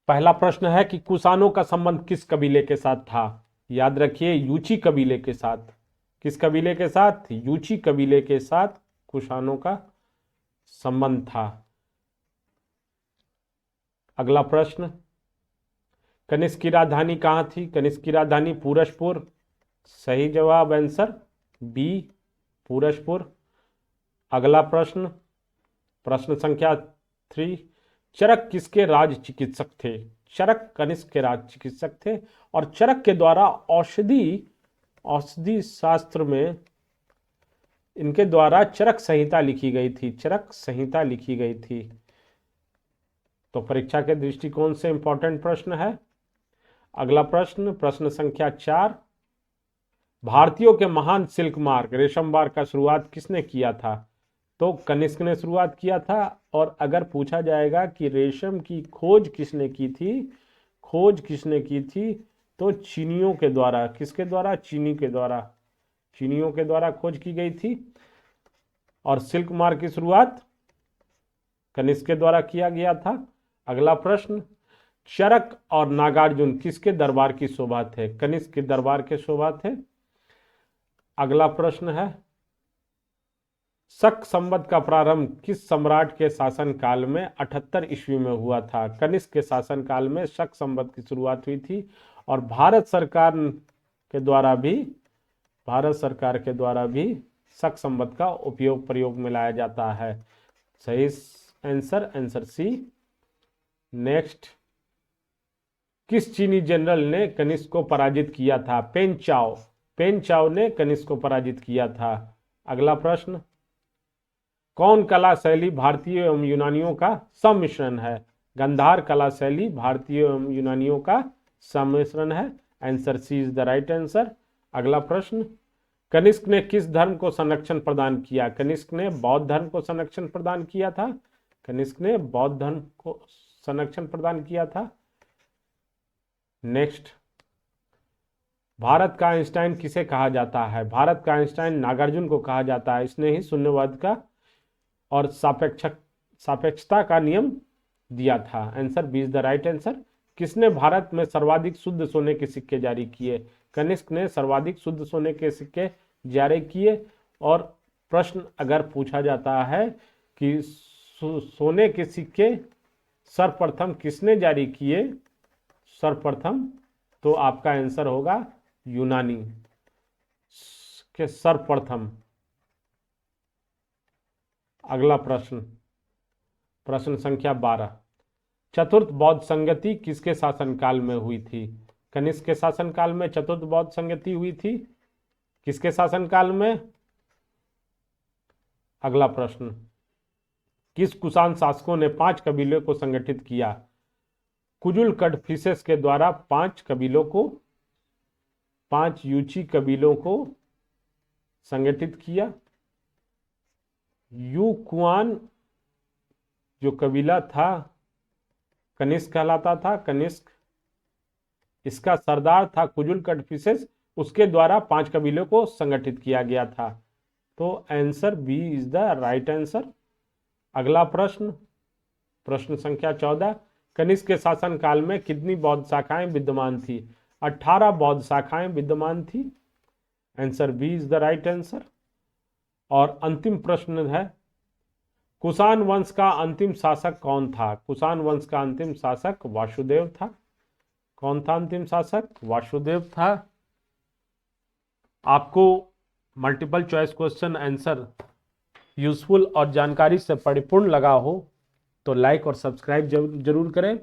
पहला प्रश्न है कि कुषाणों का संबंध किस कबीले के साथ था? याद रखिए, यूची कबीले के साथ। किस कबीले के साथ? यूची कबीले के साथ कुषाणों का संबंध था। अगला प्रश्न, कनिष्क की राजधानी कहाँ थी? कनिष्क की राजधानी पूरशपुर। सही जवाब आंसर बी, पूरशपुर। अगला प्रश्न, प्रश्न संख्या 3, चरक किसके राज चिकित्सक थे? चरक कनिष्क के राज चिकित्सक थे और चरक के द्वारा औषधि शास्त्र में इनके द्वारा चरक संहिता लिखी गई थी। चरक संहिता लिखी गई थी। तो परीक्षा के दृष्टिकोण से इंपॉर्टेंट प्रश्न है। अगला प्रश्न, प्रश्न संख्या 4, भारतीयों के महान सिल्क मार्ग रेशम मार्ग का शुरुआत किसने किया था? तो कनिष्क ने शुरुआत किया था। और अगर पूछा जाएगा कि रेशम की खोज किसने की थी, खोज किसने की थी, तो चीनियों के द्वारा। किसके द्वारा? चीनी के द्वारा। चीनियों के द्वारा खोज की गई थी। और सिल्क मार्ग की शुरुआत कनिष्क के द्वारा किया गया था। अगला प्रश्न, चरक और नागार्जुन किसके दरबार की शोभा थे? कनिष्क के दरबार के शोभा थे। अगला प्रश्न है, शक संवत का प्रारंभ किस सम्राट के शासन काल में 78 ईस्वी में हुआ था? कनिष्क के शासन काल में शक संवत की शुरुआत हुई थी। और भारत सरकार के द्वारा भी शक संवत का प्रयोग में लाया जाता है। सही आंसर सी। नेक्स्ट, किस चीनी जनरल ने कनिष्क को पराजित किया था? पेन चाओ ने कनिष्क को पराजित किया था। अगला प्रश्न, कौन कला शैली भारतीय एवं यूनानियों का सम्मिश्रण है? गंधार कला शैली भारतीय एवं यूनानियों का सम्मिश्रण है। Answer C is the right answer. अगला प्रश्न, कनिष्क ने किस धर्म को संरक्षण प्रदान किया? कनिष्क ने बौद्ध धर्म को संरक्षण प्रदान किया था। कनिष्क ने बौद्ध धर्म को संरक्षण प्रदान किया था। नेक्स्ट, भारत का आइंस्टाइन किसे कहा जाता है? भारत का आइंस्टाइन नागार्जुन को कहा जाता है। इसने ही शून्यवाद का और सापेक्षता का नियम दिया था। Answer B is the right answer. किसने भारत में सर्वाधिक शुद्ध सोने के सिक्के जारी किए? कनिष्क ने सर्वाधिक शुद्ध सोने के सिक्के जारी किए। और प्रश्न अगर पूछा जाता है कि सोने के सिक्के सर्वप्रथम किसने जारी किए सर्वप्रथम, तो आपका आंसर होगा यूनानी के सर्वप्रथम। अगला प्रश्न, प्रश्न संख्या 12, चतुर्थ बौद्ध संगति किसके शासनकाल में हुई थी? कनिष्क के शासनकाल में चतुर्थ बौद्ध संगति हुई थी। किसके शासनकाल में? अगला प्रश्न, किस कुषाण शासकों ने 5 कबीलों को संगठित किया? कुजुल कड़फिसेस के द्वारा 5 यूची कबीलों को संगठित किया। यू कुआन जो कबीला था कनिष्क कहलाता था। कनिष्क, इसका सरदार था कुजुल कड़फिसेस, उसके द्वारा 5 कबीलों को संगठित किया गया था। तो answer B is the right answer. अगला प्रश्न, प्रश्न संख्या 14, कनिष्क के शासन काल में कितनी बौद्ध शाखाएं विद्यमान थी? 18 बौद्ध शाखाएं विद्यमान थी। Answer B is the right answer. और अंतिम प्रश्न है, कुषाण वंश का अंतिम शासक कौन था? कुषाण वंश का अंतिम शासक वासुदेव था। कौन था अंतिम शासक? वासुदेव था। आपको multiple choice question answer useful और जानकारी से परिपूर्ण लगा हो तो लाइक और सब्सक्राइब जरूर करें।